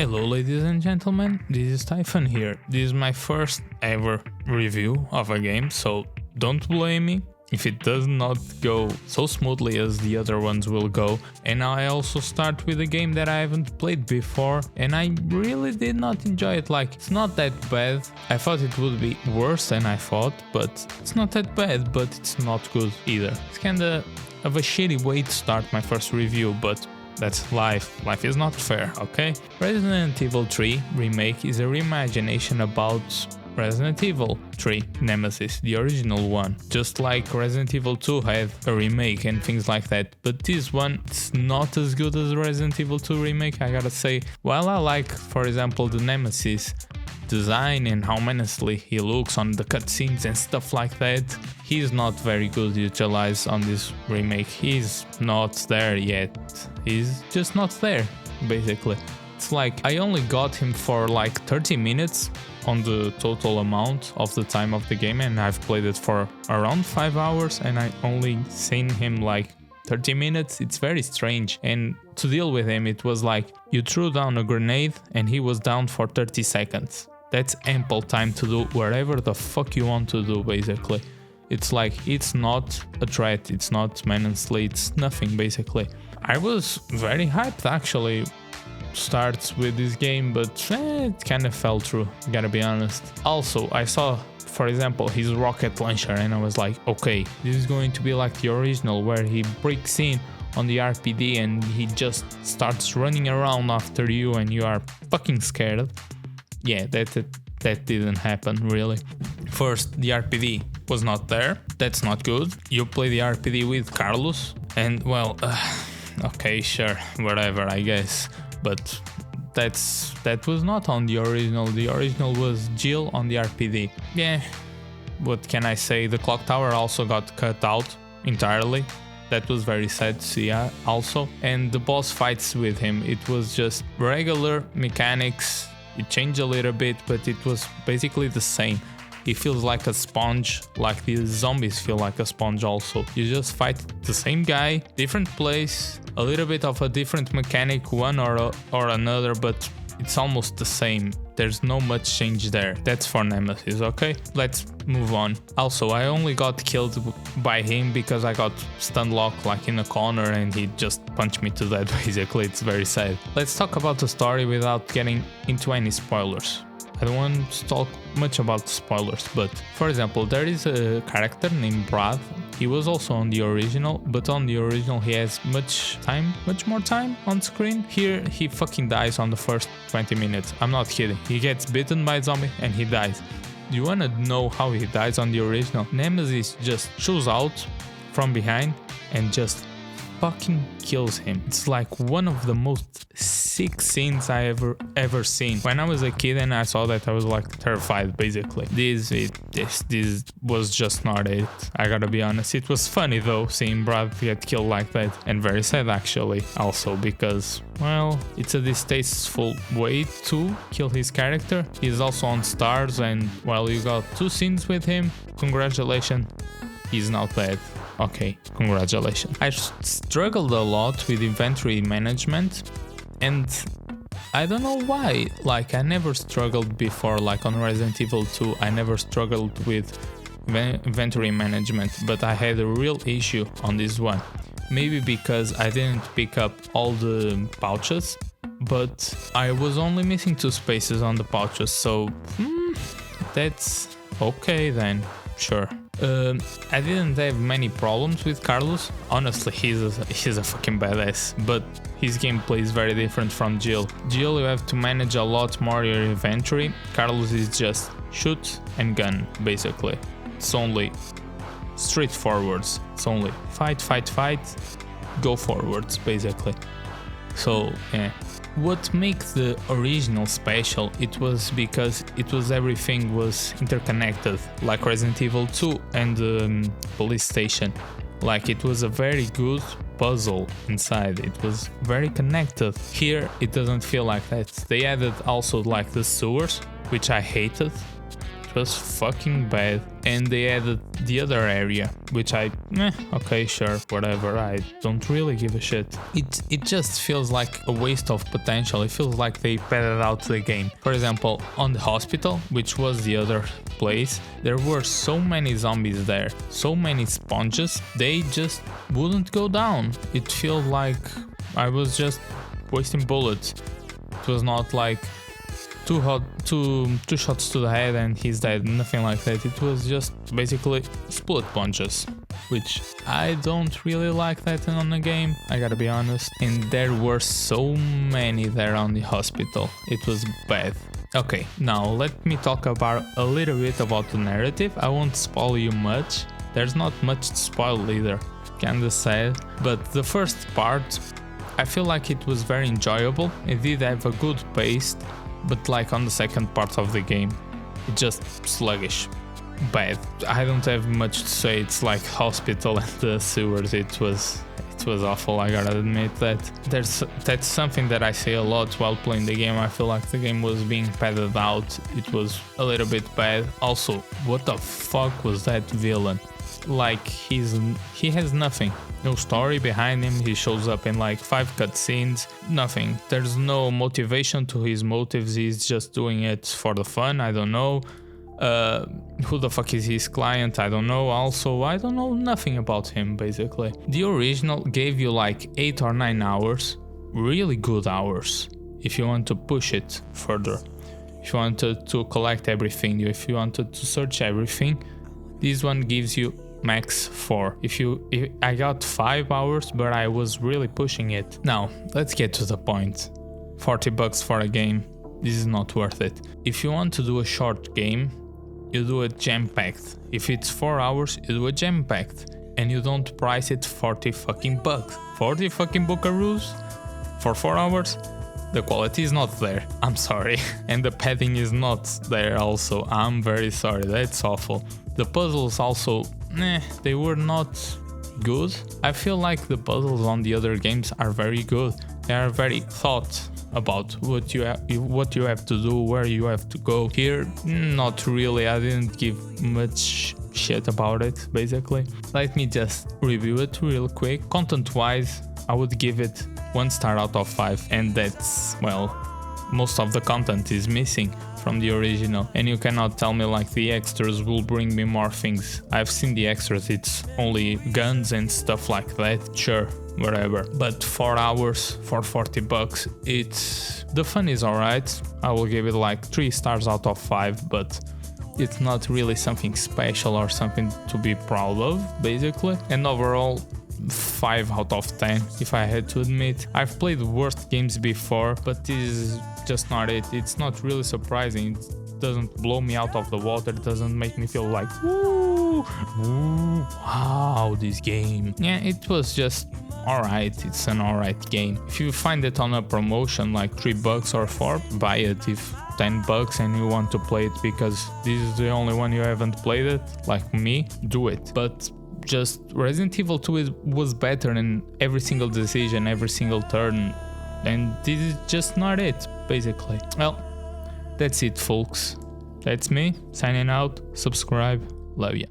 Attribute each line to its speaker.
Speaker 1: Hello ladies and gentlemen, this is Typhon here. This is my first ever review of a game, so don't blame me if it does not go so smoothly as the other ones will go. And I also start with a game that I haven't played before and I really did not enjoy it. Like, it's not that bad. I thought it would be worse than I thought, but it's not that bad, but it's not good either. It's kinda of a shitty way to start my first review, but that's life. Life is not fair, okay? Resident Evil 3 Remake is a reimagination about Resident Evil 3 Nemesis, the original one. Just like Resident Evil 2 had a remake and things like that. But this one is not as good as Resident Evil 2 Remake, I gotta say. While I like, for example, the Nemesis design and how menacingly he looks on the cutscenes and stuff like that, he's not very good utilized on this remake. He's not there yet. He's just not there, basically. It's like I only got him for like 30 minutes on the total amount of the time of the game, and I've played it for around 5 hours and I only seen him like 30 minutes. It's very strange, and to deal with him it was like you threw down a grenade and he was down for 30 seconds. That's ample time to do whatever the fuck you want to do, basically. It's like, it's not a threat, it's not menacingly, it's nothing, basically. I was very hyped actually start with this game, but it kind of fell through, gotta be honest. Also, I saw, for example, his rocket launcher and I was like, okay, this is going to be like the original where he breaks in on the RPD and he just starts running around after you and you are fucking scared. Yeah, that didn't happen, really. First, the RPD was not there. That's not good. You play the RPD with Carlos and, well, okay, sure, whatever, I guess. But that was not on the original. The original was Jill on the RPD. Yeah, what can I say? The clock tower also got cut out entirely. That was very sad to see also. And the boss fights with him, it was just regular mechanics. It changed a little bit, but it was basically the same. It feels like a sponge, like the zombies feel like a sponge also. You just fight the same guy, different place, a little bit of a different mechanic, one or another, but it's almost the same. There's no much change there. That's for Nemesis, okay? Let's move on. Also, I only got killed by him because I got stun locked like in a corner and he just punched me to death, basically. It's very sad. Let's talk about the story without getting into any spoilers. I don't want to talk much about spoilers, but for example, there is a character named Brad. He was also on the original, but on the original he has much more time on screen. Here he fucking dies on the first 20 minutes. I'm not kidding. He gets bitten by a zombie and he dies. Do you wanna know how he dies on the original? Nemesis just shows out from behind and just fucking kills him. It's like one of the most sick scenes I ever seen. When I was a kid and I saw that, I was like terrified, basically. This was just not it. I gotta be honest. It was funny though, seeing Brad get killed like that, and very sad actually, also because, well, it's a distasteful way to kill his character. He's also on stars, and while you got 2 scenes with him, congratulations, he's not dead. Okay, congratulations. I struggled a lot with inventory management, and I don't know why. Like, I never struggled before, like on Resident Evil 2, I never struggled with inventory management, but I had a real issue on this one. Maybe because I didn't pick up all the pouches, but I was only missing 2 spaces on the pouches, so that's okay then, sure. I didn't have many problems with Carlos. Honestly, he's a fucking badass, but his gameplay is very different from Jill. Jill, you have to manage a lot more your inventory. Carlos is just shoot and gun, basically. It's only straightforwards. It's only fight, go forwards, basically. So, yeah. What makes the original special, it was because everything was interconnected, like Resident Evil 2 and the police station. Like, it was a very good puzzle inside, it was very connected. Here it doesn't feel like that. They added also like the sewers, which I hated. It was fucking bad. And they added the other area, which okay, sure, whatever, I don't really give a shit. It just feels like a waste of potential. It feels like they padded out the game. For example, on the hospital, which was the other place, there were so many zombies there, so many sponges, they just wouldn't go down. It felt like I was just wasting bullets. It was not like two shots to the head and he's dead, nothing like that. It was just basically split punches, which I don't really like that on the game, I gotta be honest. And there were so many there on the hospital, it was bad. Okay, now let me talk about a little bit about the narrative. I won't spoil you much, there's not much to spoil either, kinda sad, but the first part I feel like it was very enjoyable. It did have a good pace, but like on the second part of the game, it just sluggish, bad. I don't have much to say. It's like hospital and the sewers. It was awful, I gotta admit that. That's something that I say a lot while playing the game. I feel like the game was being padded out. It was a little bit bad. Also, what the fuck was that villain? Like he has nothing, no story behind him. He shows up in like 5 cutscenes, nothing. There's no motivation to his motives. He's just doing it for the fun. I don't know who the fuck is his client. I don't know. Also, I don't know nothing about him basically. The original gave you like 8 or 9 hours, really good hours, if you want to push it further, if you wanted to collect everything, if you wanted to search everything. This one gives you max 4. If I got 5 hours, but I was really pushing it. Now let's get to the point. $40 for a game, this is not worth it. If you want to do a short game, you do it jam-packed. If it's 4 hours, you do it jam-packed, and you don't price it 40 fucking bucks. 40 fucking buckaroos for 4 hours? The quality is not there, I'm sorry. And the padding is not there also, I'm very sorry, that's awful. The puzzles also, they were not good. I feel like the puzzles on the other games are very good. They are very thought about what you have to do, where you have to go. Here, not really. I didn't give much shit about it, basically. Let me just review it real quick. Content-wise, I would give it 1 star out of 5, and that's, well, most of the content is missing from the original, and you cannot tell me like the extras will bring me more things. I've seen the extras, it's only guns and stuff like that, sure, whatever. But 4 hours for $40, the fun is alright. I will give it like 3 stars out of 5, but it's not really something special or something to be proud of, basically. And overall, 5 out of 10 if I had to admit. I've played worse games before, but this is just not it. It's not really surprising. It doesn't blow me out of the water. It doesn't make me feel like woo, wow, this game. Yeah, it was just alright. It's an alright game. If you find it on a promotion like $3 or 4, buy it. If $10 and you want to play it because this is the only one you haven't played it, like me, do it. But just Resident Evil 2 was better in every single decision, every single turn, and this is just not it, basically. Well, that's it, folks. That's me, signing out. Subscribe. Love ya.